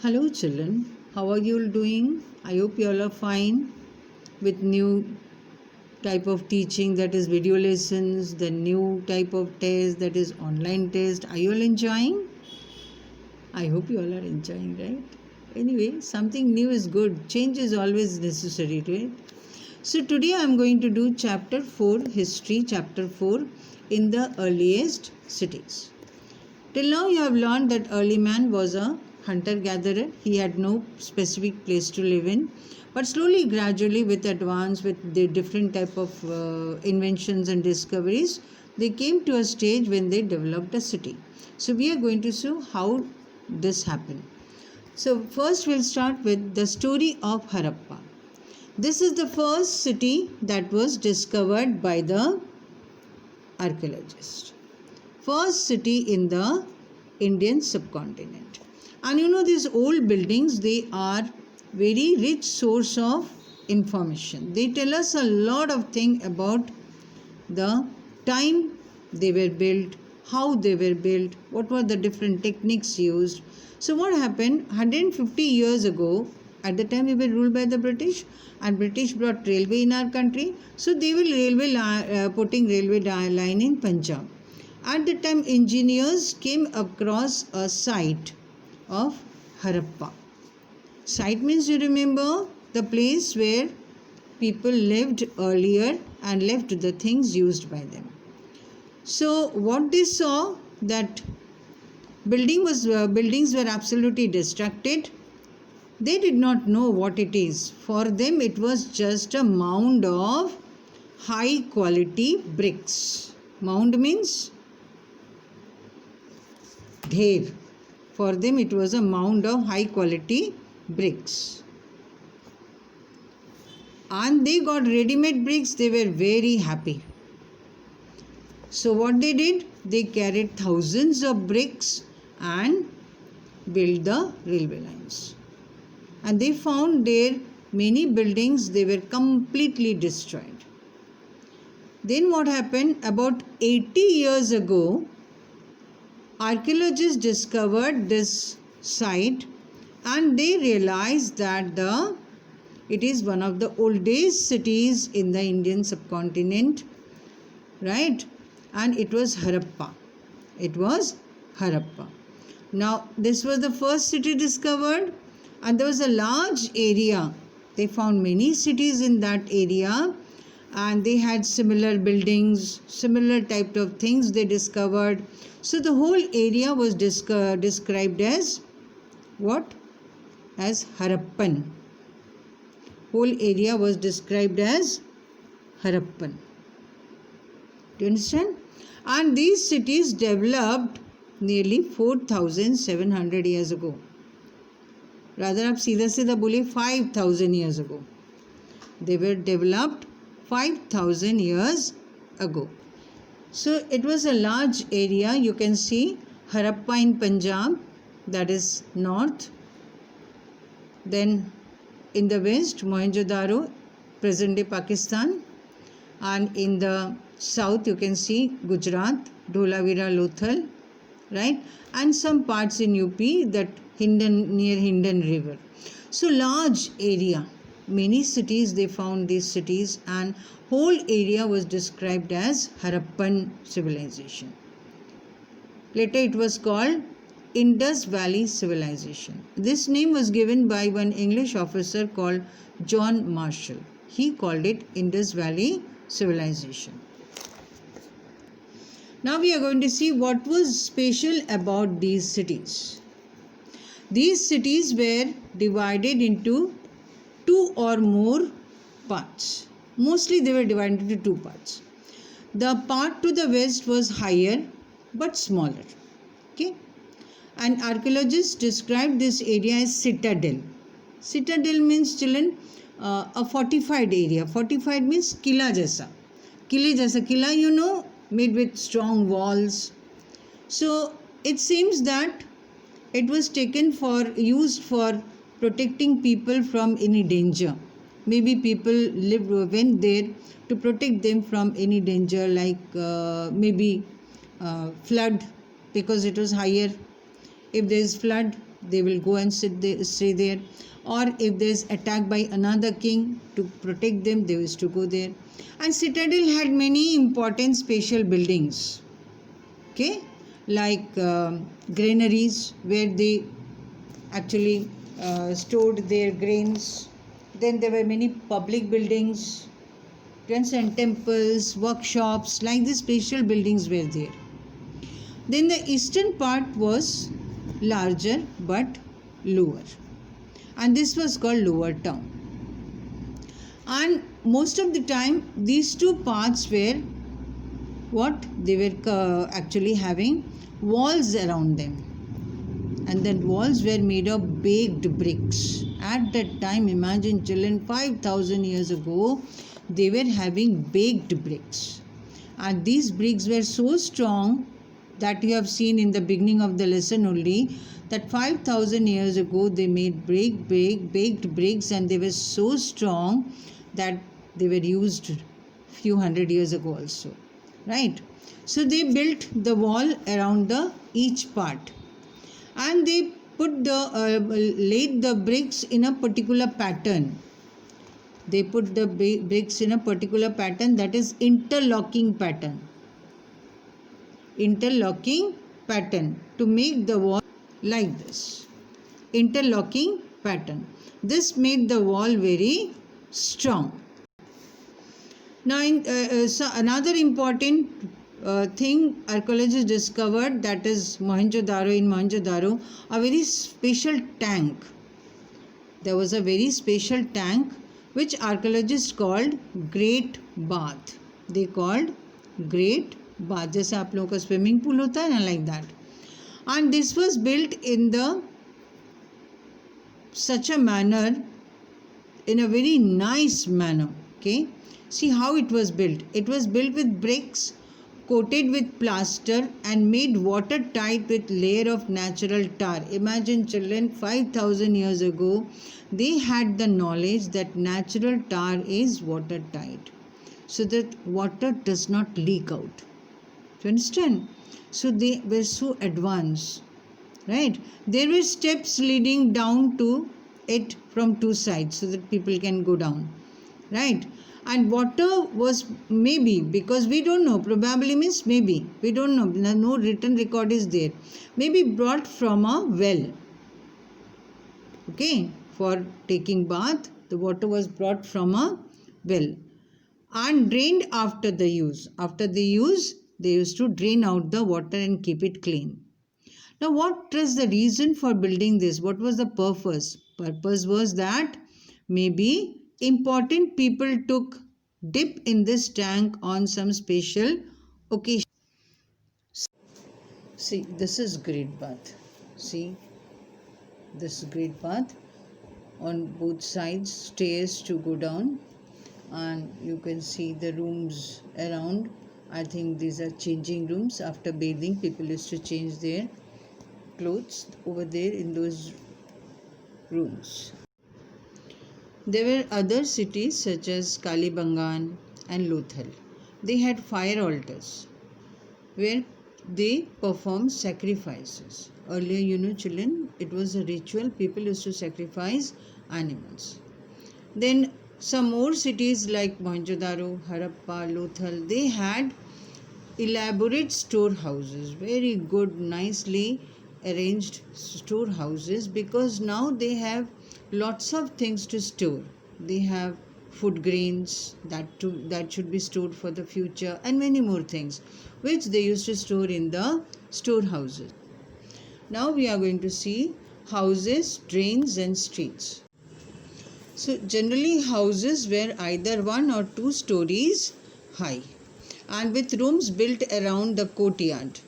Hello children, how are you all doing? I hope you all are fine with new type of teaching, that is video lessons, the new type of test, that is online test. Are you all enjoying? I hope you all are enjoying, right? Anyway, something new is good. Change is always necessary, right? So today I am going to do chapter 4, history, chapter 4, in the earliest cities. Till now, you have learned that early man was a hunter-gatherer. He had no specific place to live in. But slowly, gradually, with advance, with the different type of inventions and discoveries, they came to a stage when they developed a city. So we are going to see how this happened. So first, we'll start with the story of Harappa. This is the first city that was discovered by the archaeologists. First city in the Indian subcontinent. And you know, these old buildings, they are very rich source of information. They tell us a lot of things about the time they were built, how they were built, what were the different techniques used. So what happened 150 years ago, at the time we were ruled by the British, and British brought railway in our country. So they will putting railway line in Punjab. At the time, engineers came across a site of Harappa. Site means, you remember, the place where people lived earlier and left the things used by them. So what they saw, that buildings were absolutely destructed. They did not know what it is. For them, it was just a mound of high quality bricks. Mound means dher. For them, it was a mound of high quality bricks. And they got ready-made bricks. They were very happy. So what they did, they carried thousands of bricks and built the railway lines. And they found there many buildings, they were completely destroyed. Then what happened, about 80 years ago, archaeologists discovered this site and they realized that it is one of the oldest cities in the Indian subcontinent, right? And it was Harappa. It was Harappa. Now, this was the first city discovered, and there was a large area. They found many cities in that area, and they had similar buildings, similar type of things they discovered. So the whole area was described as what? As Harappan. Whole area was described as Harappan. Do you understand? And these cities developed nearly 4,700 years ago. Rather, आप सीधा सीधा बोले 5,000 years ago. They were developed 5,000 years ago. So it was a large area. You can see Harappa in Punjab, that is north. Then in the west, Mohenjo-daro, present day Pakistan. And in the south, you can see Gujarat, Dholavira, Lothal, right? And some parts in UP, that near Hindon River. So large area. Many cities, they found these cities, and whole area was described as Harappan civilization. Later it was called Indus Valley Civilization. This name was given by one English officer called John Marshall. He called it Indus Valley Civilization. Now we are going to see what was special about these cities. These cities were divided into two or more parts. Mostly they were divided into two parts. The part to the west was higher but smaller. Okay. And archaeologists described this area as citadel. Citadel means, children, a fortified area. Fortified means kila jaisa. Kile jaisa. Kila, you know, made with strong walls. So it seems that it was used for protecting people from any danger. Maybe people went there to protect them from any danger, like maybe flood, because it was higher. If there is flood, they will go and stay there. Or if there is attack by another king, to protect them, they used to go there. And citadel had many important special buildings, okay, like granaries where they actually stored their grains. Then there were many public buildings, and temples, workshops, like these special buildings were there. Then the eastern part was larger but lower, and this was called lower town. And most of the time these two parts were what they were actually having walls around them, and then walls were made of baked bricks. At that time, imagine children, 5,000 years ago, they were having baked bricks, and these bricks were so strong that you have seen in the beginning of the lesson only, that 5,000 years ago they made baked bricks, and they were so strong that they were used few hundred years ago also, right? So they built the wall around the each part, and they put the laid the bricks in a particular pattern. They put the bricks in a particular pattern, that is interlocking pattern. Interlocking pattern, to make the wall like this. Interlocking pattern. This made the wall very strong. Now, so another important thing archaeologists discovered, that is Mohenjo-daro. In Mohenjo-daro, a very special tank. There was a very special tank which archaeologists called Great Bath. They called Great Bath. जैसे आप लोगों का swimming pool होता है ना, like that. And this was built in the such a manner, in a very nice manner. Okay, see how it was built. It was built with bricks coated with plaster and made watertight with layer of natural tar. Imagine children, 5,000 years ago, they had the knowledge that natural tar is watertight, so that water does not leak out. Do you understand? So they were so advanced, right? There were steps leading down to it from two sides, so that people can go down, right? And water was, maybe, because we don't know, probably means maybe, we don't know, no written record is there, maybe brought from a well. Okay, for taking bath, the water was brought from a well and drained after the use. After the use, they used to drain out the water and keep it clean. Now, what was the reason for building this? What was the purpose? Purpose was that maybe important people took dip in this tank on some special occasion. See, this is Great Bath. See, this is Great Bath. On both sides, stairs to go down, and you can see the rooms around. I think these are changing rooms. After bathing, people used to change their clothes over there in those rooms. There were other cities such as Kalibangan and Lothal. They had fire altars where they performed sacrifices. Earlier, children, it was a ritual. People used to sacrifice animals. Then some more cities like Mohenjo-daro, Harappa, Lothal, they had elaborate storehouses, very good, nicely arranged storehouses, because now they have lots of things to store. They have food grains that should be stored for the future, and many more things which they used to store in the storehouses. Now we are going to see houses, drains and streets. So generally houses were either 1 or 2 stories high and with rooms built around the courtyard.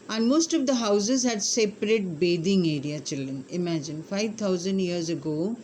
And most of the houses had separate bathing area, children. Imagine, 5,000 years ago,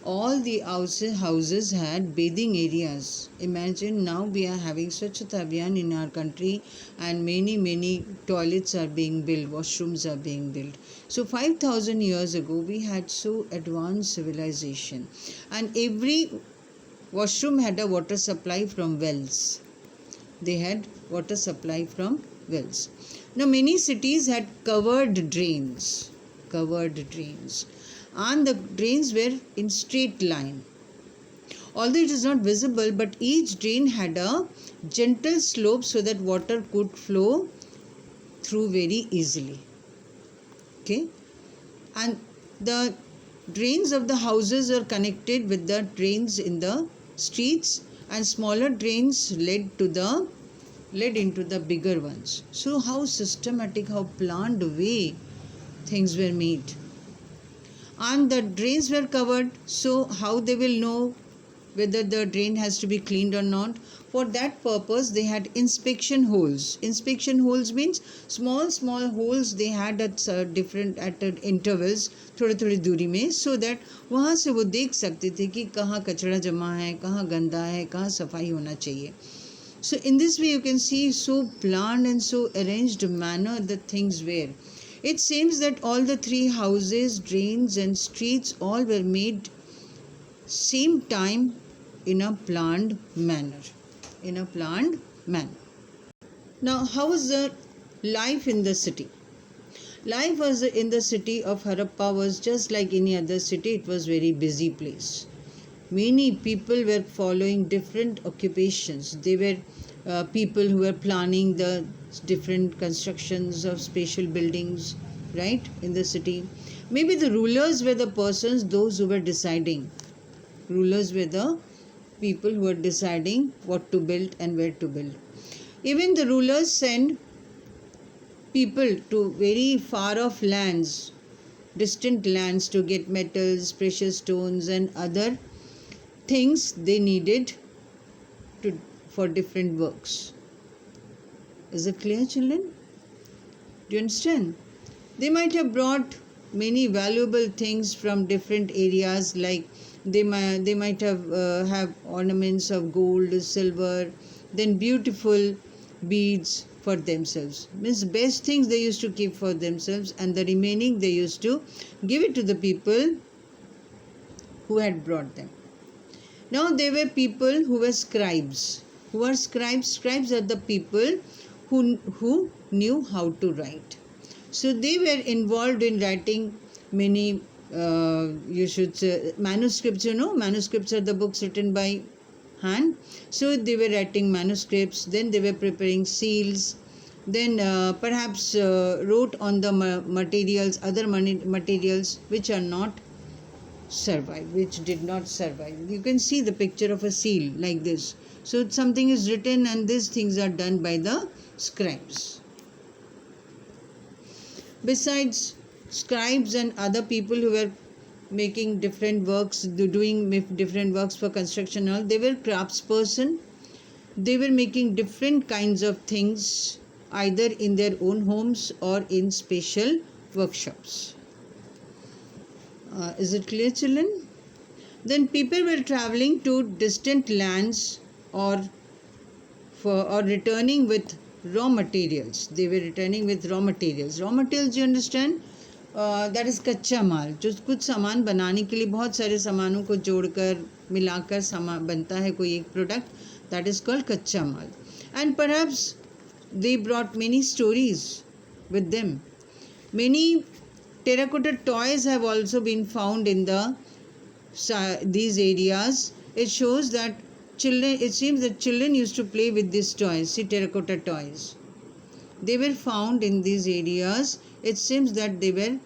all the houses had bathing areas. Imagine now we are having Swachhata Abhiyan in our country, and many toilets are being built, washrooms are being built. So 5,000 years ago, we had so advanced civilization, and every washroom had a water supply from wells. They had water supply from wells. Now many cities had covered drains. covered drains, and the drains were in straight line. Although it is not visible, but each drain had a gentle slope so that water could flow through very easily. Okay, and the drains of the houses are connected with the drains in the streets, and smaller drains led into the bigger ones. So how systematic, how planned way things were made. And the drains were covered, so how they will know whether the drain has to be cleaned or not? For that purpose they had inspection holes. Inspection holes means small holes they had at different intervals, थोड़ी दूरी में, so that वहाँ से वो देख सकते थे कि कहाँ कचरा जमा है, कहाँ गंदा है, कहाँ सफाई होना चाहिए. So in this way you can see so planned and so arranged manner the things were. It seems that all the three houses, drains and streets all were made same time in a planned manner. Now, how was the life in the city? Life was in the city of Harappa was just like any other city. It was very busy place. Many people were following different occupations. They were people who were planning the different constructions of spatial buildings, right, in the city. Maybe the rulers were the persons, those who were deciding. Rulers were the people who were deciding what to build and where to build. Even the rulers send people to very far off lands, distant lands, to get metals, precious stones and other things they needed for different works. Is it clear, children? Do you understand? They might have brought many valuable things from different areas, like they might have ornaments of gold, silver, then beautiful beads for themselves. Means best things they used to keep for themselves, and the remaining they used to give it to the people who had brought them. Now there were people who were scribes. Who are scribes? Scribes are the people who knew how to write. So they were involved in writing many you should say manuscripts. Manuscripts are the books written by hand. So they were writing manuscripts, then they were preparing seals, then perhaps wrote on the materials, other materials which are not survive, which did not survive. You can see the picture of a seal like this. So something is written and these things are done by the scribes. Besides scribes and other people who were making different works, doing different works for construction and all, they were craftsperson. They were making different kinds of things either in their own homes or in special workshops. Is it clear, children? Then people were traveling to distant lands or returning with raw materials. They were returning with raw materials. Raw materials, you understand? That is कच्चा माल, जो कुछ सामान बनाने के लिए बहुत सारे सामानों को जोड़कर मिलाकर सामान बनता है कोई एक product, that is called kachcha maal. And perhaps they brought many stories with them. Many terracotta toys have also been found in these areas. It shows that it seems that children used to play with these toys. See, terracotta toys, they were found in these areas. It seems that the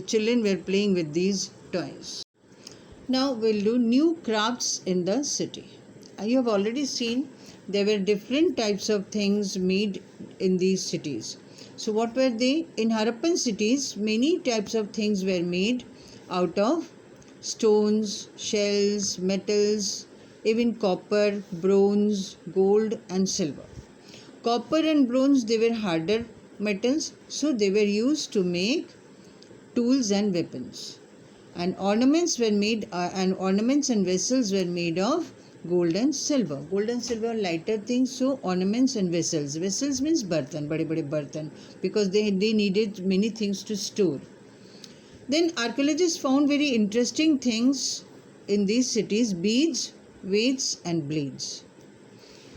children were playing with these toys. Now we'll do new crafts in the city. You have already seen there were different types of things made in these cities. So what were they? In Harappan cities, many types of things were made out of stones, shells, metals, even copper, bronze, gold and silver. Copper and bronze, they were harder metals, so they were used to make tools and weapons. And ornaments were made, and ornaments and vessels were made of gold and silver. Gold and silver are lighter things, so ornaments and vessels. Vessels means bartan, bade bartan, because they needed many things to store. Then archaeologists found very interesting things in these cities: beads, weights and blades.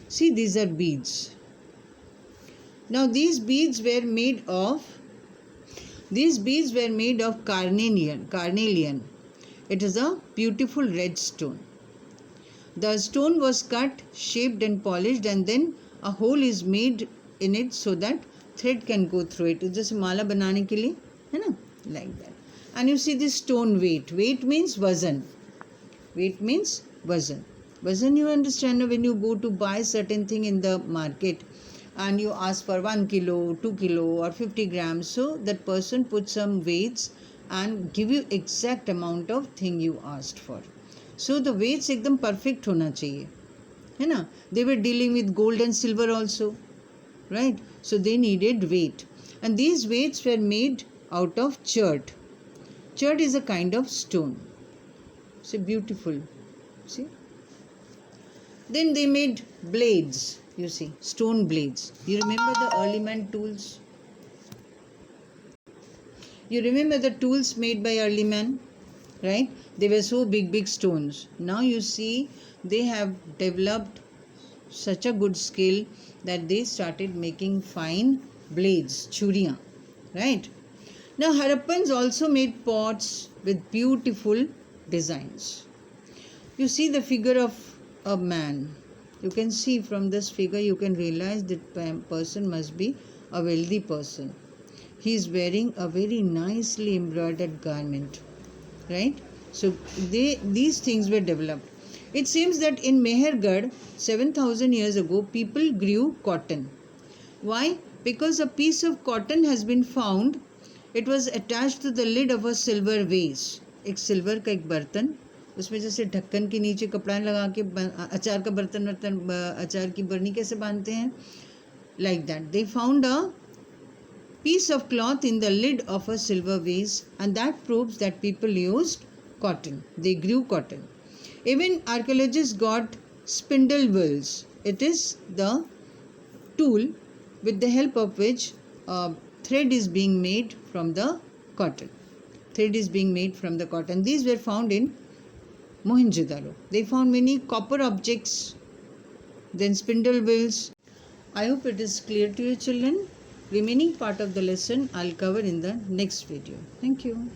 See, these are beads. Now these beads were made of These beads were made of carnelian. It is a beautiful red stone. The stone was cut, shaped and polished, and then a hole is made in it so that thread can go through it. जैसे माला बनाने के लिए है ना, like that. And you see this stone weight. Weight means वजन. Weight means वजन. Vazan, you understand, when you go to buy certain thing in the market and you ask for 1 kilo, 2 kilo or 50 grams, so that person puts some weights and give you exact amount of thing you asked for. So the weights एकदम perfect होना चाहिए, है ना. They were dealing with gold and silver also, right? So they needed weight, and these weights were made out of chert. Chert is a kind of stone. So beautiful, see. Then they made blades, you see, stone blades. You remember the early man tools? You remember the tools made by early man, right? They were so big stones. Now you see they have developed such a good skill that they started making fine blades, churiyan, right? Now Harappans also made pots with beautiful designs. You see the figure of a man. You can see from this figure, you can realize that person must be a wealthy person. He is wearing a very nicely embroidered garment, right? So these things were developed. It seems that in Mehergarh 7,000 years ago, people grew cotton. Why? Because a piece of cotton has been found. It was attached to the lid of a silver vase. एक silver का एक बर्तन, उसमें जैसे ढक्कन के नीचे कपड़ा लगा के अचार का बर्तन अचार की बरनी कैसे बांधते हैं, like that. They found a piece of cloth in the lid of a silver vase, and that proves that people used cotton. They grew cotton. Even archaeologists got spindle wheels. It is the tool with the help of which thread is being made from the cotton. Thread is being made from the cotton. These were found in Mohenjo-daro. They found many copper objects, then spindle wheels. I hope it is clear to you, children. Remaining part of the lesson I'll cover in the next video. Thank you.